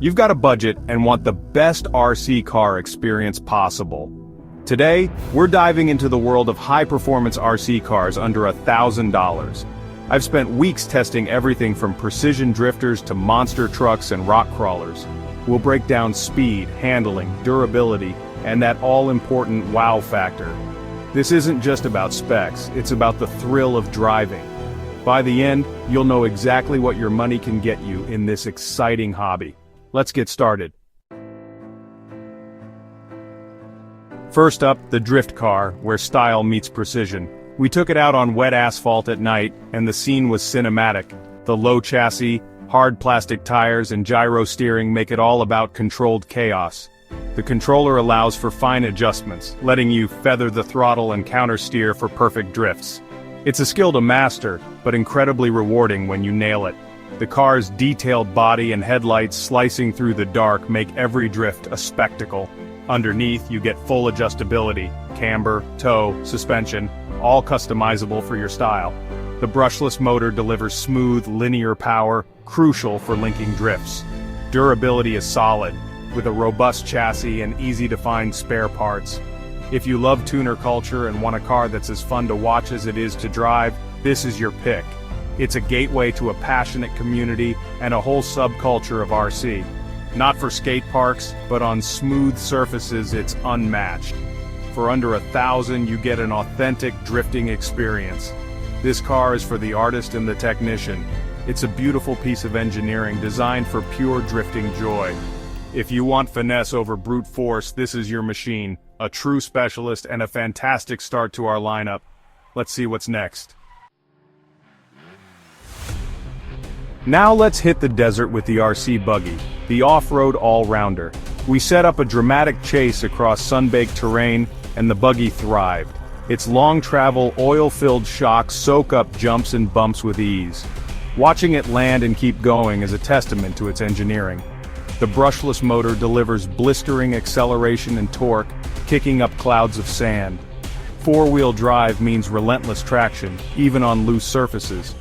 You've got a budget and want the best RC car experience possible. Today, we're diving into the world of high-performance RC cars under $1,000. I've spent weeks testing everything from precision drifters to monster trucks and rock crawlers. We'll break down speed, handling, durability, and that all-important wow factor. This isn't just about specs, it's about the thrill of driving. By the end, you'll know exactly what your money can get you in this exciting hobby. Let's get started. First up, the drift car, where style meets precision. We took it out on wet asphalt at night, and the scene was cinematic. The low chassis, hard plastic tires, and gyro steering make it all about controlled chaos. The controller allows for fine adjustments, letting you feather the throttle and countersteer for perfect drifts. It's a skill to master, but incredibly rewarding when you nail it. The car's detailed body and headlights slicing through the dark make every drift a spectacle. Underneath, you get full adjustability, camber, tow, suspension, all customizable for your style. The brushless motor delivers smooth, linear power, crucial for linking drifts. Durability is solid, with a robust chassis and easy-to-find spare parts. If you love tuner culture and want a car that's as fun to watch as it is to drive, this is your pick. It's a gateway to a passionate community and a whole subculture of RC. Not for skate parks, but on smooth surfaces it's unmatched. For under $1,000 you get an authentic drifting experience. This car is for the artist and the technician. It's a beautiful piece of engineering designed for pure drifting joy. If you want finesse over brute force, this is your machine. A true specialist and a fantastic start to our lineup. Let's see what's next. Now let's hit the desert with the RC Buggy, the off-road all-rounder. We set up a dramatic chase across sun-baked terrain, and the Buggy thrived. Its long-travel, oil-filled shocks soak up jumps and bumps with ease. Watching it land and keep going is a testament to its engineering. The brushless motor delivers blistering acceleration and torque, kicking up clouds of sand. Four-wheel drive means relentless traction, even on loose surfaces.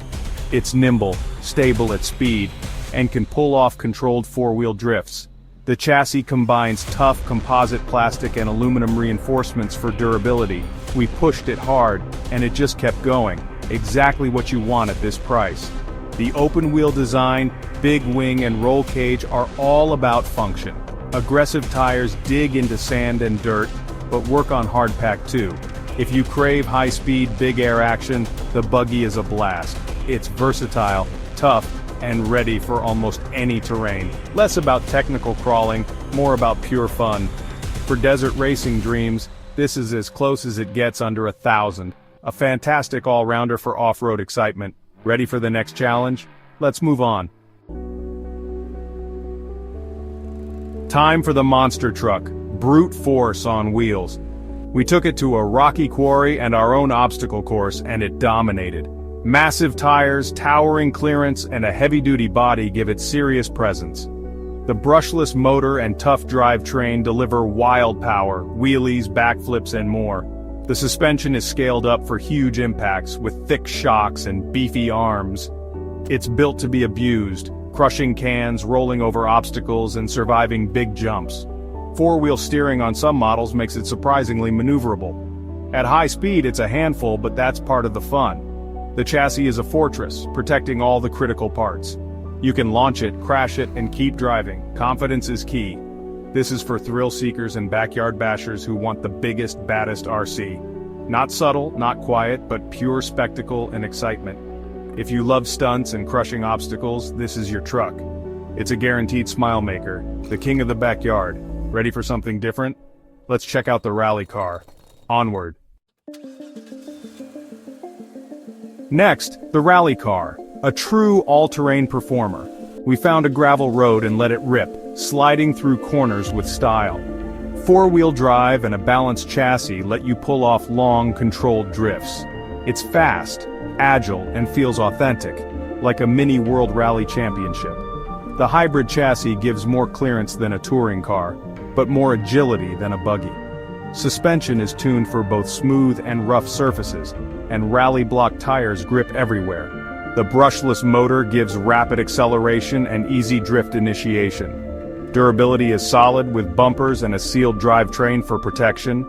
It's nimble, stable at speed, and can pull off controlled four-wheel drifts. The chassis combines tough composite plastic and aluminum reinforcements for durability. We pushed it hard, and it just kept going. Exactly what you want at this price. The open-wheel design, big wing and roll cage are all about function. Aggressive tires dig into sand and dirt, but work on hardpack too. If you crave high-speed, big air action, the Buggy is a blast. It's versatile, tough, and ready for almost any terrain. Less about technical crawling, more about pure fun. For desert racing dreams, this is as close as it gets under $1,000. A fantastic all-rounder for off-road excitement. Ready for the next challenge? Let's move on. Time for the monster truck, brute force on wheels. We took it to a rocky quarry and our own obstacle course, and it dominated. Massive tires, towering clearance, and a heavy-duty body give it serious presence. The brushless motor and tough drivetrain deliver wild power, wheelies, backflips, and more. The suspension is scaled up for huge impacts, with thick shocks and beefy arms. It's built to be abused, crushing cans, rolling over obstacles, and surviving big jumps. Four-wheel steering on some models makes it surprisingly maneuverable. At high speed it's a handful, but that's part of the fun. The chassis is a fortress, protecting all the critical parts. You can launch it, crash it, and keep driving. Confidence is key. This is for thrill seekers and backyard bashers who want the biggest, baddest RC. Not subtle, not quiet, but pure spectacle and excitement. If you love stunts and crushing obstacles, this is your truck. It's a guaranteed smile maker, the king of the backyard. Ready for something different? Let's check out the rally car. Onward. Next, the rally car, a true all-terrain performer. We found a gravel road and let it rip, sliding through corners with style. Four-wheel drive and a balanced chassis let you pull off long, controlled drifts. It's fast, agile, and feels authentic, like a mini World Rally Championship. The hybrid chassis gives more clearance than a touring car, but more agility than a buggy. Suspension is tuned for both smooth and rough surfaces, and rally block tires grip everywhere. The brushless motor gives rapid acceleration and easy drift initiation. Durability is solid with bumpers and a sealed drivetrain for protection.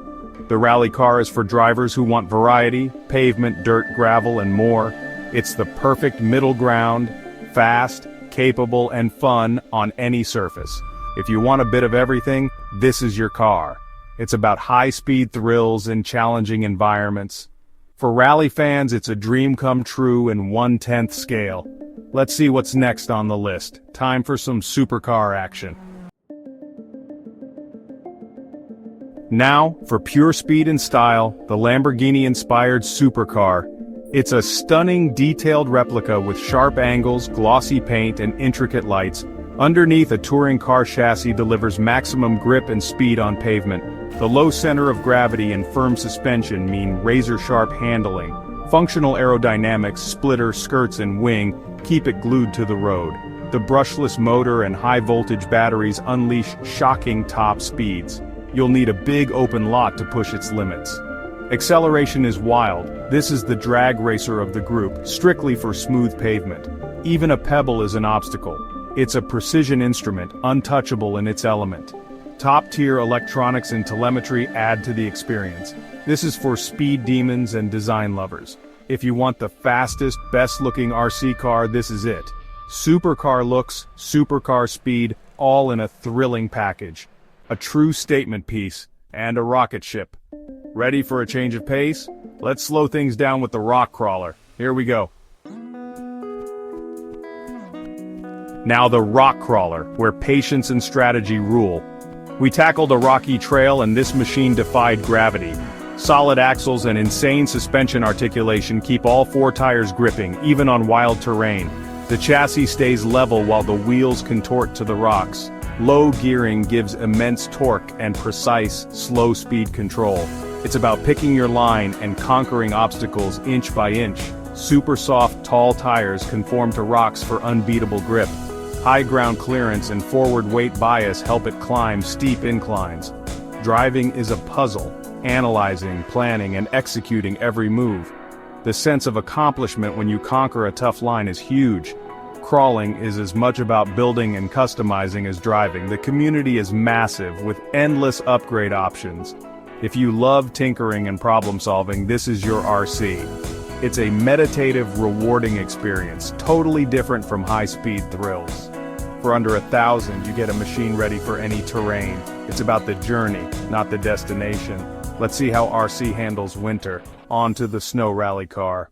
The rally car is for drivers who want variety, pavement, dirt, gravel, and more. It's the perfect middle ground, fast, capable, and fun on any surface. If you want a bit of everything, this is your car. It's about high-speed thrills in challenging environments. For rally fans, it's a dream come true in 1/10th scale. Let's see what's next on the list. Time for some supercar action. Now, for pure speed and style, the Lamborghini-inspired supercar. It's a stunning, detailed replica with sharp angles, glossy paint, and intricate lights. Underneath, a touring car chassis delivers maximum grip and speed on pavement. The low center of gravity and firm suspension mean razor-sharp handling. Functional aerodynamics, splitter, skirts, and wing keep it glued to the road. The brushless motor and high-voltage batteries unleash shocking top speeds. You'll need a big open lot to push its limits. Acceleration is wild. This is the drag racer of the group, strictly for smooth pavement. Even a pebble is an obstacle. It's a precision instrument, untouchable in its element. Top-tier electronics and telemetry add to the experience. This is for speed demons and design lovers. If you want the fastest, best-looking RC car, this is it. Supercar looks, supercar speed, all in a thrilling package. A true statement piece, and a rocket ship. Ready for a change of pace? Let's slow things down with the rock crawler. Here we go. Now the rock crawler, where patience and strategy rule. We tackled a rocky trail and this machine defied gravity. Solid axles and insane suspension articulation keep all four tires gripping, even on wild terrain. The chassis stays level while the wheels contort to the rocks. Low gearing gives immense torque and precise, slow-speed control. It's about picking your line and conquering obstacles inch by inch. Super soft, tall tires conform to rocks for unbeatable grip. High ground clearance and forward weight bias help it climb steep inclines. Driving is a puzzle, analyzing, planning, and executing every move. The sense of accomplishment when you conquer a tough line is huge. Crawling is as much about building and customizing as driving. The community is massive, with endless upgrade options. If you love tinkering and problem solving, this is your RC. It's a meditative, rewarding experience, totally different from high-speed thrills. For under $1,000, you get a machine ready for any terrain. It's about the journey, not the destination. Let's see how RC handles winter. On to the snow rally car.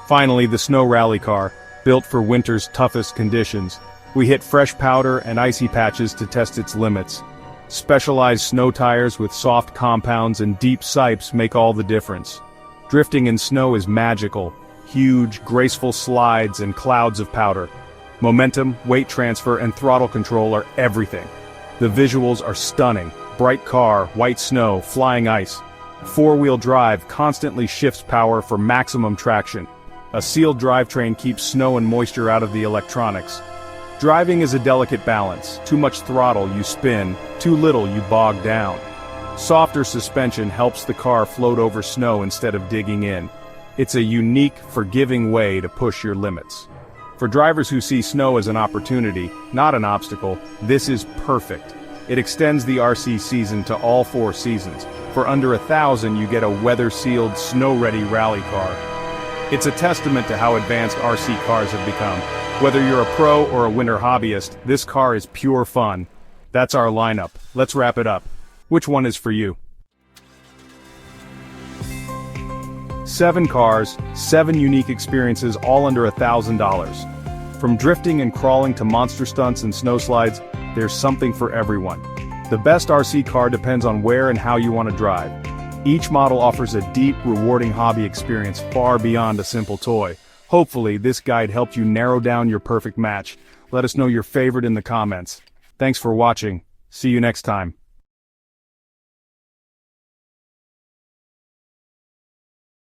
Finally, the snow rally car, built for winter's toughest conditions. We hit fresh powder and icy patches to test its limits. Specialized snow tires with soft compounds and deep sipes make all the difference. Drifting in snow is magical. Huge, graceful slides and clouds of powder. Momentum, weight transfer, and throttle control are everything. The visuals are stunning. Bright car, white snow, flying ice. Four-wheel drive constantly shifts power for maximum traction. A sealed drivetrain keeps snow and moisture out of the electronics. Driving is a delicate balance. Too much throttle, you spin. Too little, you bog down. Softer suspension helps the car float over snow instead of digging in. It's a unique, forgiving way to push your limits. For drivers who see snow as an opportunity, not an obstacle, this is perfect. It extends the RC season to all 4 seasons. For under $1,000, you get a weather-sealed, snow-ready rally car. It's a testament to how advanced RC cars have become. Whether you're a pro or a winter hobbyist, this car is pure fun. That's our lineup. Let's wrap it up. Which one is for you? 7 cars, 7 unique experiences, all under $1,000. From drifting and crawling to monster stunts and snowslides, there's something for everyone. The best RC car depends on where and how you want to drive. Each model offers a deep, rewarding hobby experience far beyond a simple toy. Hopefully, this guide helped you narrow down your perfect match. Let us know your favorite in the comments. Thanks for watching. See you next time.